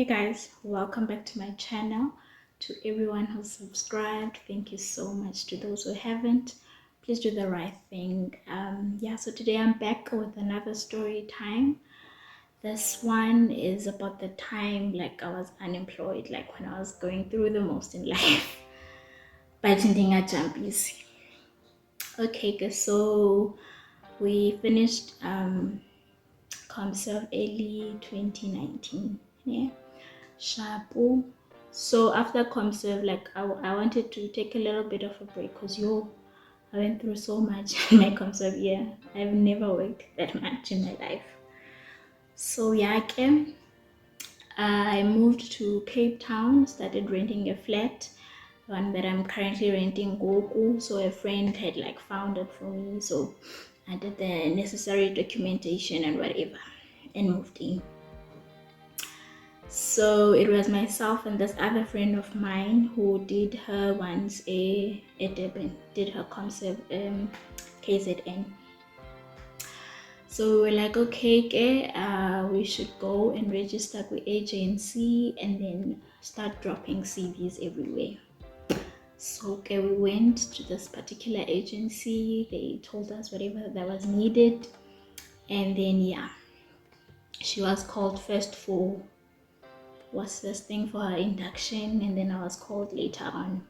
guys, welcome back to my channel. To everyone who's subscribed, thank you so much. To those who haven't, please do the right thing. So today I'm back with another story time. This one is about the time like I was unemployed, like when I was going through the most in life. But in jumpy. Okay, guys, so we finished ComServe early 2019. Yeah. Shabu. So after ComServe, like I wanted to take a little bit of a break because I went through so much in my ComServe year. I've never worked that much in my life. So I moved to Cape Town, started renting a flat, one that I'm currently renting Goku. So a friend had like found it for me. So I did the necessary documentation and whatever and moved in. So it was myself and this other friend of mine who did her once a Durban, did her concept KZN. So we were like, okay, we should go and register with agency and then start dropping CVs everywhere. So we went to this particular agency. They told us whatever that was needed, and then she was called first for what's this thing for her induction, and then I was called later on.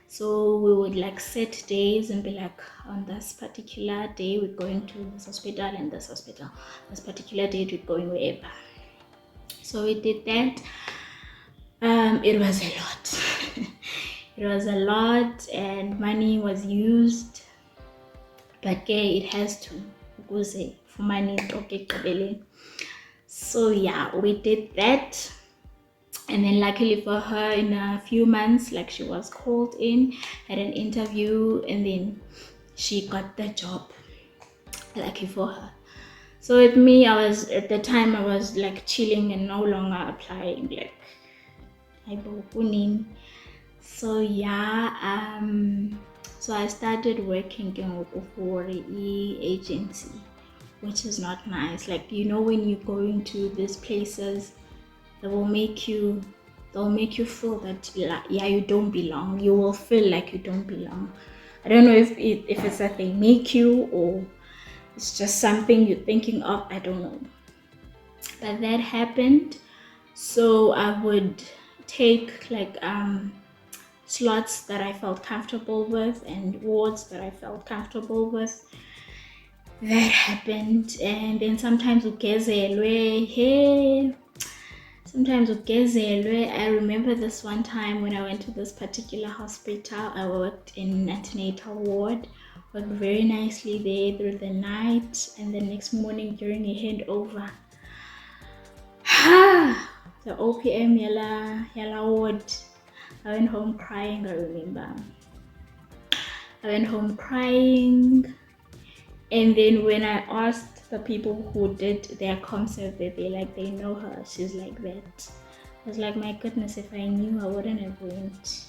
So we would like set days and be like, on this particular day we're going to this hospital and this hospital, this particular date we're going wherever. So we did that. It was a lot. It was a lot and money was used, but it has to go for money. So we did that. And then luckily for her, in a few months, like she was called in, had an interview, and then she got the job. Lucky for her. So with me, at the time I was like chilling and no longer applying, like so so I started working for the agency, which is not nice. Like, when you go into these places, they'll make you feel that you don't belong. You will feel like you don't belong. I don't know if it's that they make you or it's just something you're thinking of. I don't know, but that happened. So I would take like slots that I felt comfortable with and wards that I felt comfortable with. That happened, and then sometimes I remember this one time when I went to this particular hospital. I worked in antenatal ward, worked very nicely there through the night, and the next morning during a handover, the OPM yala ward, I went home crying. I remember I went home crying, and then when I asked the people who did their concert, they know her, she's like that. I was like, my goodness, if I knew, I wouldn't have went.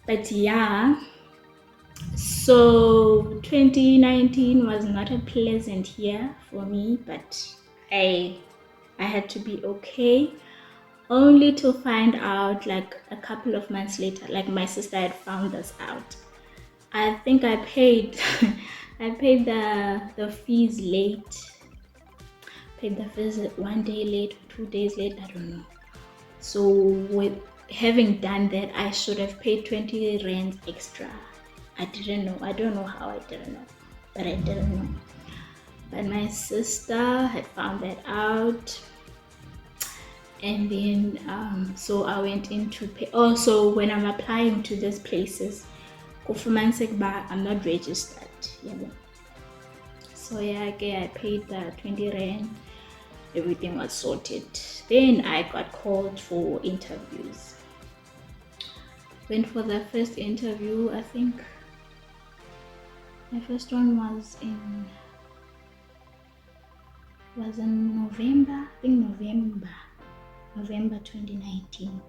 But so 2019 was not a pleasant year for me, but I had to be okay, only to find out like a couple of months later, like my sister had found us out. I think I paid I paid the fees late. Paid the fees 1 day late, 2 days late, I don't know. So with having done that, I should have paid 20 rand extra. I didn't know. I don't know how I didn't know, but I didn't know. But my sister had found that out. And then so I went into pay. Also, when I'm applying to these places, I'm not registered. So I paid the 20 rand. Everything was sorted. Then I got called for interviews. Went for the first interview. I think my first one was in November. I think November 2019.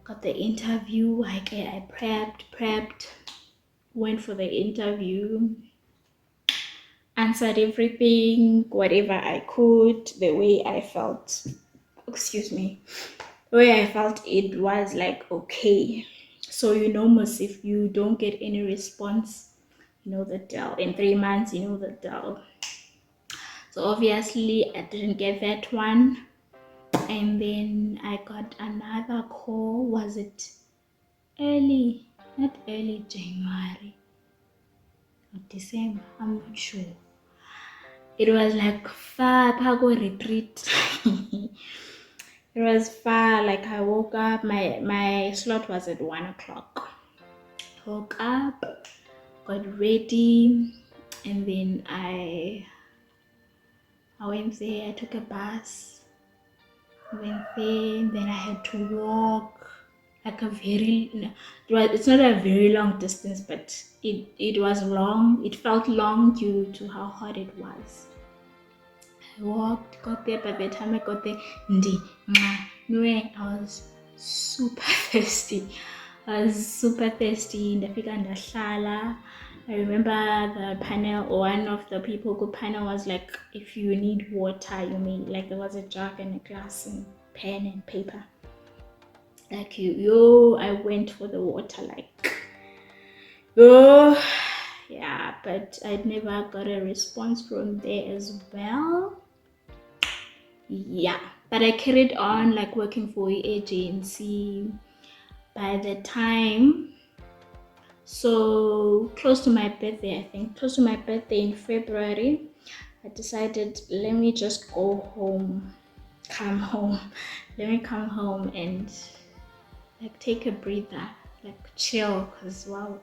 Got the interview. I prepped, went for the interview, answered everything, whatever I could, the way I felt excuse me, where I felt it was like okay. So most if you don't get any response, the deal. In 3 months, the deal. So obviously I didn't get that one. And then I got another call. Was it early? Not early January or December, I'm not sure. It was like far Pago retreat. It was far. Like I woke up, my slot was at 1 o'clock. Woke up, got ready, and then I went there. I took a bus, went there, and then I had to walk like it's not a very long distance, but it was long. It felt long due to how hot it was. I walked, got there. By the time I got there, I was super thirsty. I was super thirsty. I remember the panel, or one of the people who panel was like, if you need water, you may, like there was a jug and a glass and pen and paper. Like I went for the water, like, yeah, but I never got a response from there as well. Yeah, but I carried on like working for an agency. By the time, so close to my birthday, I think, close to my birthday in February, I decided, let me just go home, come home. Let me come home and like take a breather, like chill, because wow.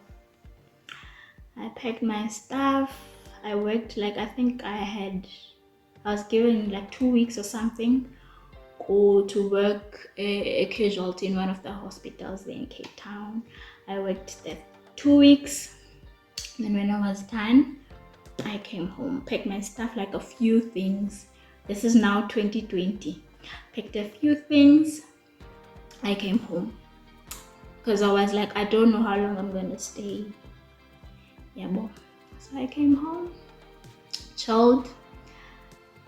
I packed my stuff. I worked like, I think I was given like 2 weeks or something, or to work a casualty in one of the hospitals there in Cape Town. I worked there 2 weeks. Then when I was done, I came home, packed my stuff, like a few things. This is now 2020. Packed a few things. I came home because I was like, I don't know how long I'm gonna stay. Yeah, boy. So I came home, chilled,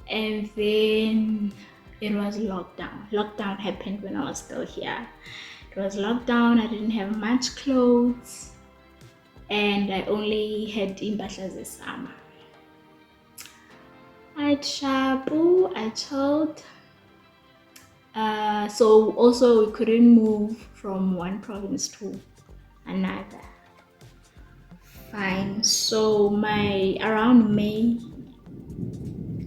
and then it was lockdown. Lockdown happened when I was still here. It was lockdown. I didn't have much clothes, and I only had impahla zesama. I chapu, I chilled. So also we couldn't move from one province to another. Fine. So around May,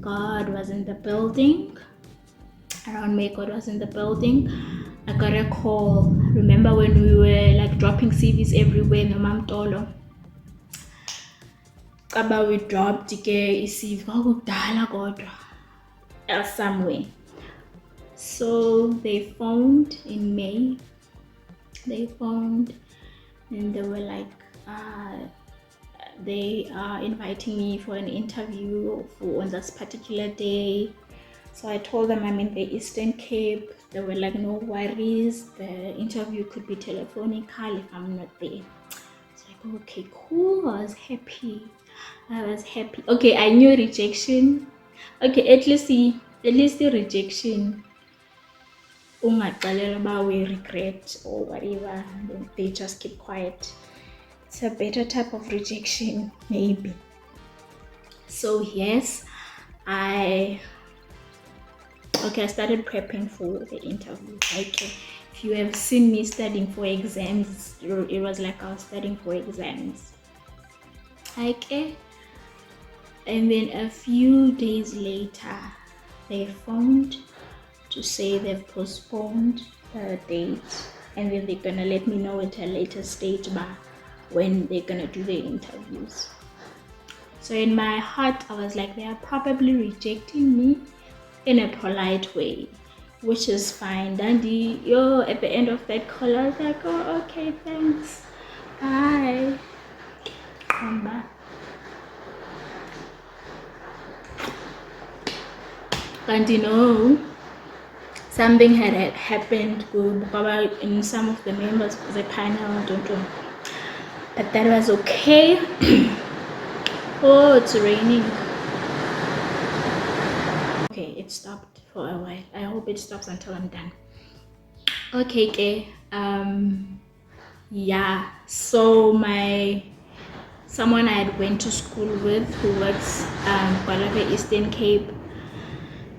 God was in the building. Around May, God was in the building. I got a call. Remember when we were like dropping CVs everywhere in the Mamtolo? Kaba we dropped CV kwakudala kodwa somewhere. So they phoned in May. They phoned and they were like, they are inviting me for an interview on this particular day. So I told them I'm in the Eastern Cape. They were like, no worries, the interview could be telephonical if I'm not there. It's like, okay, cool. I was happy. Okay, I knew rejection. Okay, at least the rejection, we regret or whatever, they just keep quiet. It's a better type of rejection, maybe. So yes, I started prepping for the interview. Like, if you have seen me studying for exams, it was like I was studying for exams. Okay. And then a few days later, they phoned to say they've postponed the date, and then they're gonna let me know at a later stage when they're gonna do the interviews. So in my heart, I was like, they are probably rejecting me in a polite way, which is fine. Dandy, at the end of that call, I was like, oh, okay, thanks, bye, come back. And something had happened in some of the members of the panel, I don't know, but that was okay. Oh, it's raining. Okay, it stopped. for a while. I hope it stops until I'm done. Okay, yeah, so someone I had went to school with who works Kwalabe Eastern Cape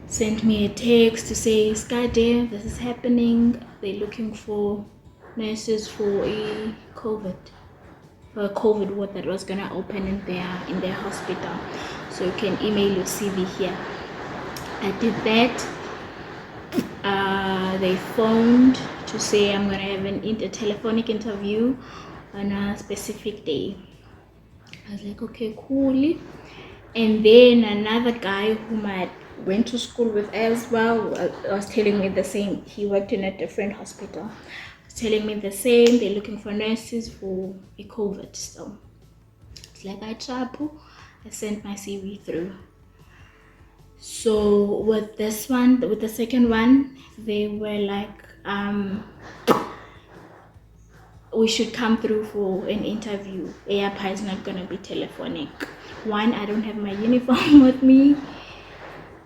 sent me a text to say, Skade, this is happening. They're looking for nurses for a COVID ward that was gonna open in their hospital. So you can email your CV here. I did that. They phoned to say I'm gonna have a telephonic interview on a specific day. I was like, okay, cool. And then another guy whom I went to school with as well was telling me the same. He worked in a different hospital. Was telling me the same. They're looking for nurses for a COVID. So it's like I sent my CV through. So with this one, with the second one, they were like, we should come through for an interview. AirPi is not gonna be telephonic. One, I don't have my uniform with me.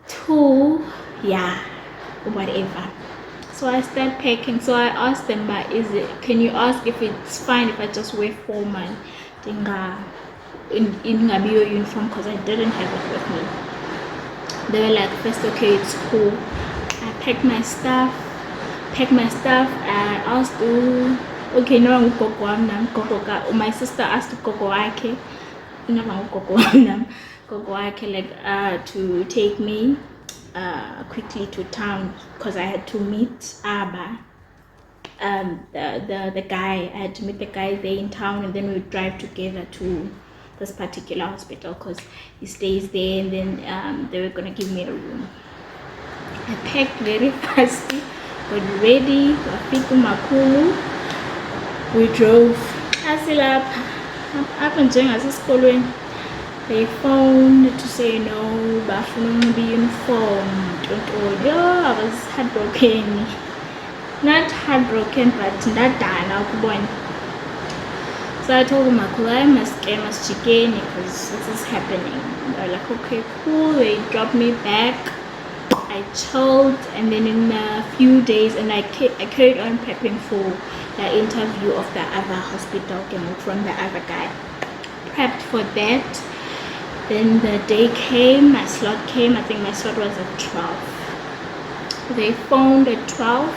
Two, yeah, whatever. So I start packing. So I asked them, but can you ask if it's fine if I just wear formal in your uniform, because I didn't have it with me. They were like, first, okay, it's cool. I packed my stuff. I asked, okay, no, my sister asked Gogo Ake, like to take me quickly to town, because I had to meet Abba, the guy. I had to meet the guy there in town, and then we would drive together to this particular hospital because he stays there, and then they were gonna give me a room. I packed very fast, got ready, wafika Makulu. We drove. Up and njengasesikolweni. They phoned to say no, bafuna be informed. I was heartbroken. Not heartbroken, but ndadana ukubona. So I told them, I must chicken because this is happening. They're like, okay, cool. They dropped me back. I chilled, and then in a few days, and I carried on prepping for the interview of the other hospital from the other guy. Prepped for that. Then the day came, my slot came. I think my slot was at 12. They phoned at 12.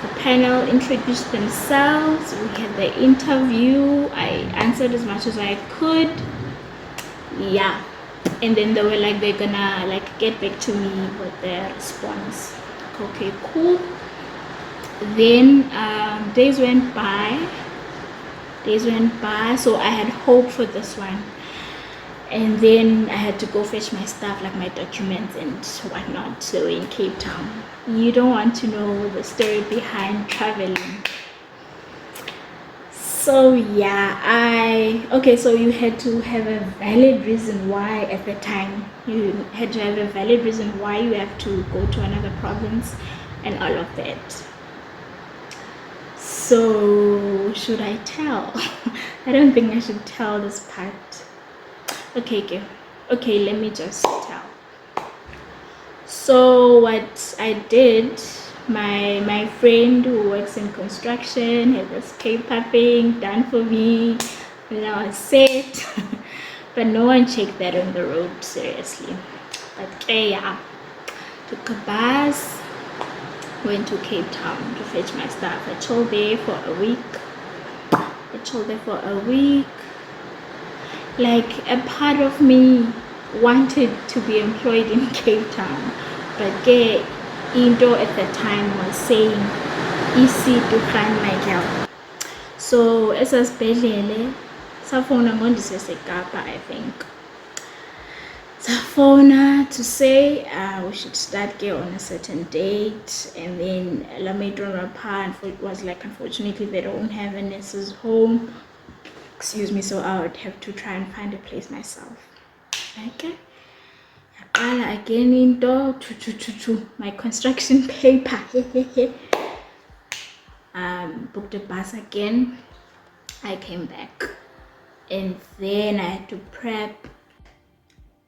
The panel introduced themselves. We had the interview. I answered as much as I could. Yeah. And then they were like, they're gonna like get back to me with their response. Okay, cool. Then days went by. So I had hope for this one. And then I had to go fetch my stuff, like my documents and whatnot. So in Cape Town, you don't want to know the story behind traveling. So yeah, so you had to have a valid reason why at the time. You had to have a valid reason why you have to go to another province and all of that. So should I tell? I don't think I should tell this part. Okay, let me just tell. So what I did, my friend who works in construction had this paper thing done for me, and I was set. But no one checked that on the road seriously. But yeah, took a bus, went to Cape Town to fetch my stuff. I chilled there for a week. Like, a part of me wanted to be employed in Cape Town, but Indo at the time was saying easy to find my girl. So esasibhedlele safona ngondisesekapa, I think. Safona to say we should start on a certain date, and then it was like, unfortunately they don't have a nurse's home. Excuse me, so I would have to try and find a place myself. Okay. Again into my construction paper. Booked a bus again. I came back, and then I had to prep.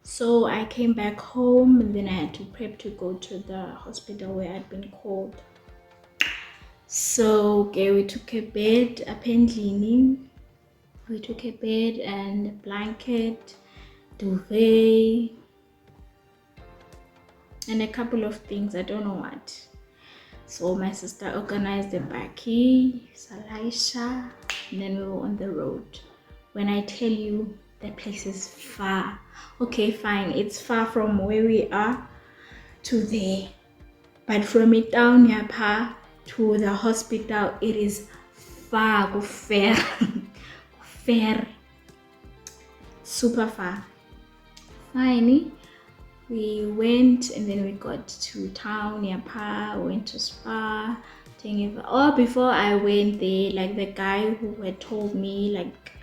So I came back home and then I had to prep to go to the hospital where I'd been called. So okay, we took a bed, apparently we took a bed and a blanket, duvet, and a couple of things, I don't know what. So my sister organized the baki, Salaisha, and then we were on the road. When I tell you that place is far, okay, fine, it's far from where we are to there, but from it down here to the hospital, it is far, fair, fair, super far. Fine. We went and then we got to town nearby, went to spa. Before I went there, like the guy who had told me like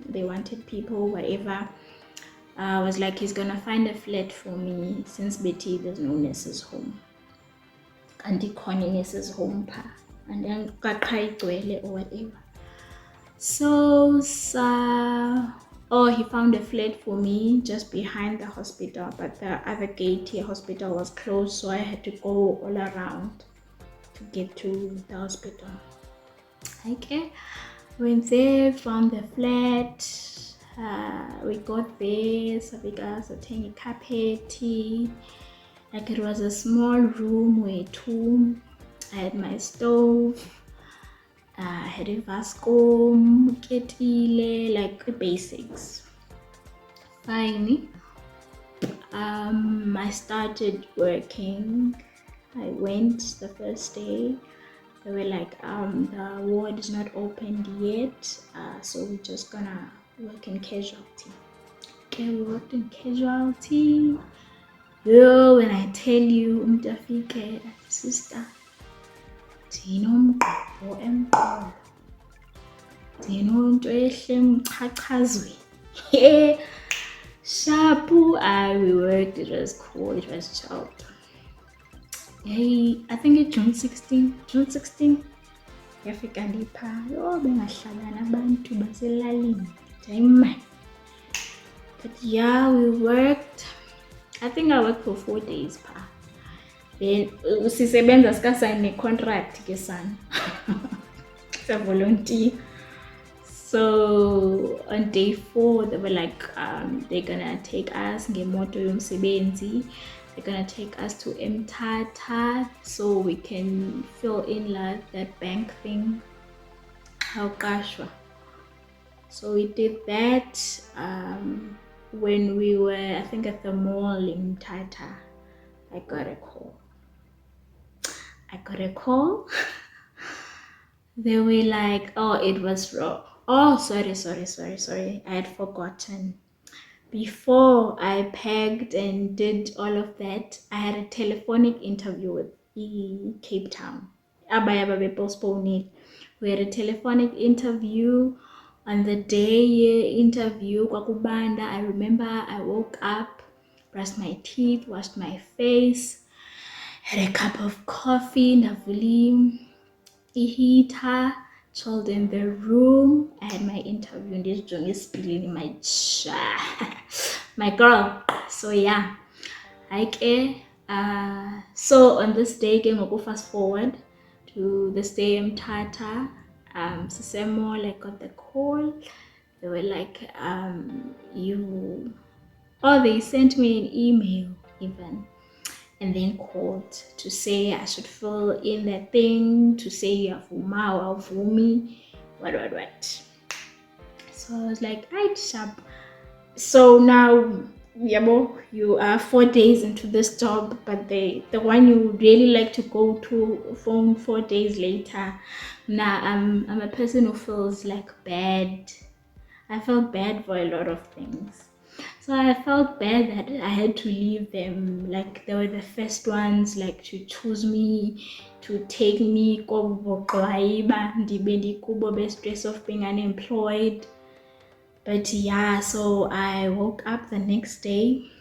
they wanted people, whatever, was like he's gonna find a flat for me since Betty there's no nurses home. And Connie nurses home pa. And then got or whatever. So he found a flat for me just behind the hospital, but the other gate here hospital was closed, so I had to go all around to get to the hospital. Okay, went there, found the flat. We got there, so we got a carpet. Like it was a small room with I had my stove. I had a vascom, ketile, like the basics. Fine. I started working. I went the first day. They were like, the ward is not opened yet, so we're just gonna work in casualty. Okay, we worked in casualty. Yo, when I tell you, Mtafike, sister, ndinomgqobho emqolo, ndinonto ehle emchachazweni. Shapu, we worked, it was cool, it was chilled. Hey, I think it's June 16. Yafika ndipha, bengahlala nabantu baselalini. Damn. But yeah, we worked. I think I worked for 4 days pa. Then sisebenza sikasayine contract ke sana. It's a volunteer. So on day 4 they were like they're gonna take us ngemoto yomsebenzi. They're gonna take us to Mthatha so we can fill in like that bank thing. Hawkashwa. So we did that when we were, I think, at the mall in Mthatha. I got a call. They were like, oh, it was wrong. Oh, sorry. I had forgotten. Before I packed and did all of that, I had a telephonic interview with Cape Town. Abaya postponed it. We had a telephonic interview. On the day interview, kwakubanda, I remember I woke up, brushed my teeth, washed my face, had a cup of coffee, ndavula heater, chilled in the room. I had my interview, this journey spilling in my girl. So yeah, so on this day, go fast forward to this day in Mthatha. Sisemol, I got the call. They were like, they sent me an email even, and then called to say I should fill in that thing, to say you have Vumi, what. So I was like, right, sharp. So now, you are 4 days into this job, but the one you really like to go to phone 4 days later. Now I'm a person who feels like bad. I felt bad for a lot of things. So I felt bad that I had to leave them. Like they were the first ones like to choose me, to take me stress of being unemployed. But yeah, so I woke up the next day.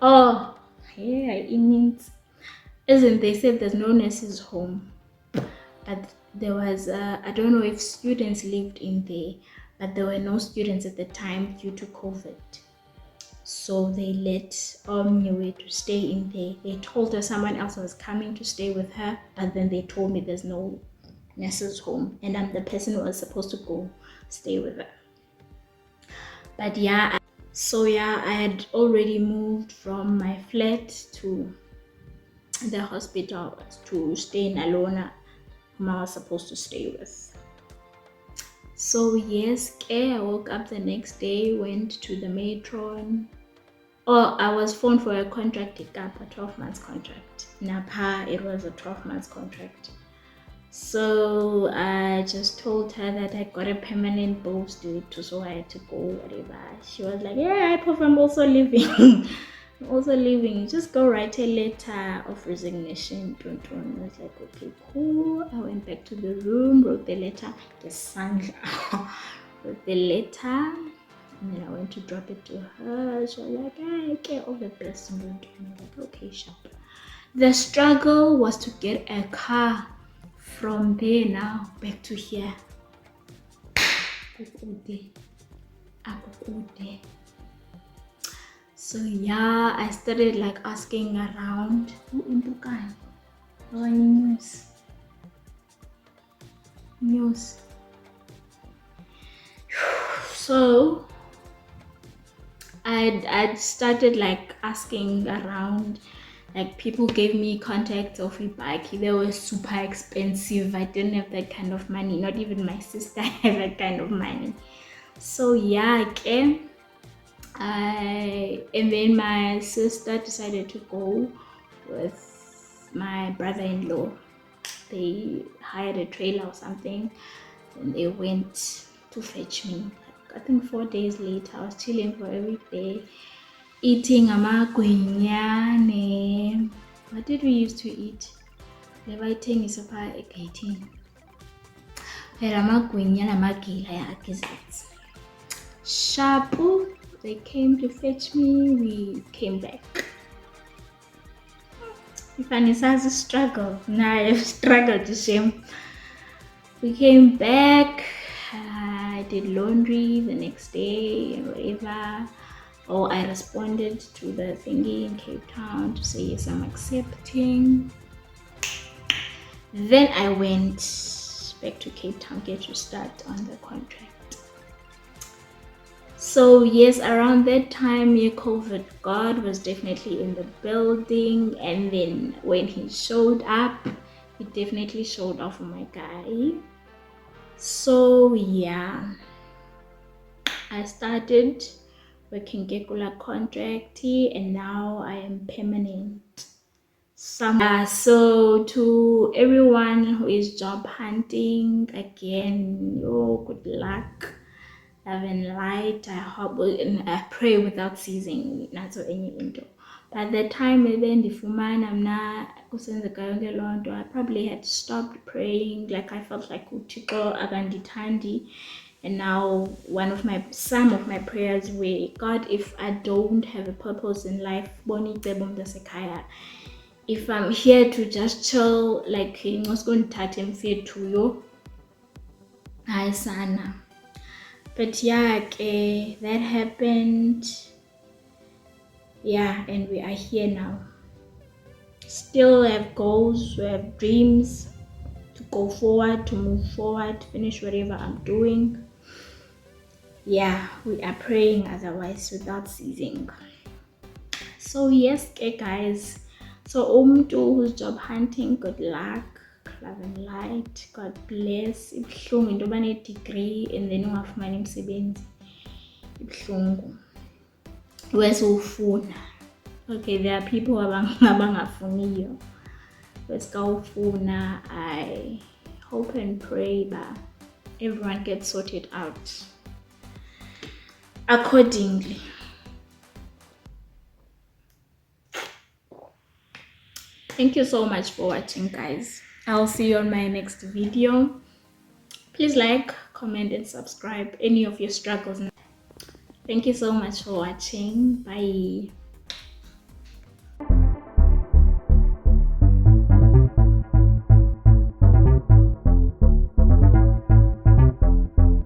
It means, isn't they said there's no nurses home, but there was I don't know if students lived in there, but there were no students at the time due to COVID. So they let Omniwe to stay in there. They told her someone else was coming to stay with her, but then they told me there's no nurses home and I'm the person who was supposed to go stay with her. But yeah, I had already moved from my flat to the hospital to stay in Alona, whom I was supposed to stay with. So yes, I woke up the next day, went to the matron. I was phoned for a contract, a 12 months contract. Napa, it was a 12 months contract. So I just told her that I got a permanent post, so I had to go, whatever. She was like, yeah, I'm also leaving. I'm also leaving. Just go write a letter of resignation. I was like, okay, cool. I went back to the room, wrote the letter, wrote the letter, and then I went to drop it to her. She was like, hey, get all the best. And I was like, okay, sharp. The struggle was to get a car from there now back to here. So yeah, I started like asking around. News. So I'd started like asking around. Like people gave me contacts of Ibaki. They were super expensive. I didn't have that kind of money. Not even my sister had that kind of money. So yeah, and then my sister decided to go with my brother-in-law. They hired a trailer or something, and they went to fetch me. I think 4 days later, I was chilling for a week there, eating amagwinya. What did we used to eat? The writing is about eating. Shapu, they came to fetch me. We came back. If I a struggle, now I have struggled to shame. We came back. I did laundry the next day and whatever. I responded to the thingy in Cape Town to say yes, I'm accepting. Then I went back to Cape Town, get to start on the contract. So yes, around that time, COVID, God was definitely in the building, and then when he showed up, he definitely showed off for my guy. So yeah, I started working Gekula contract, and now I am permanent. So to everyone who is job hunting, again, good luck. Love and light. I hope and I pray without ceasing. Not so any into. By the time then the woman I'm not I probably had stopped praying. Like I felt like Utiko Aganditandi. And now some of my prayers were, God, if I don't have a purpose in life, if I'm here to just chill, like he was going to touch him fear to you. Hi sana. But yeah, that happened. Yeah, and we are here now. Still have goals, we have dreams to go forward, to move forward, to finish whatever I'm doing. Yeah, we are praying otherwise without ceasing. So yes, guys. So who's job hunting, good luck. Love and light. God bless. Ibhlungu into yoba ne-degree and then ungafumani umsebenzi. Ibhlungu. Wes ufuna. Okay, there are people abangafuniyo. Wes ka ufuna. I hope and pray that everyone gets sorted out accordingly. Thank you so much for watching, guys. I'll see you on my next video. Please like, comment, and subscribe any of your struggles. Thank you so much for watching. Bye.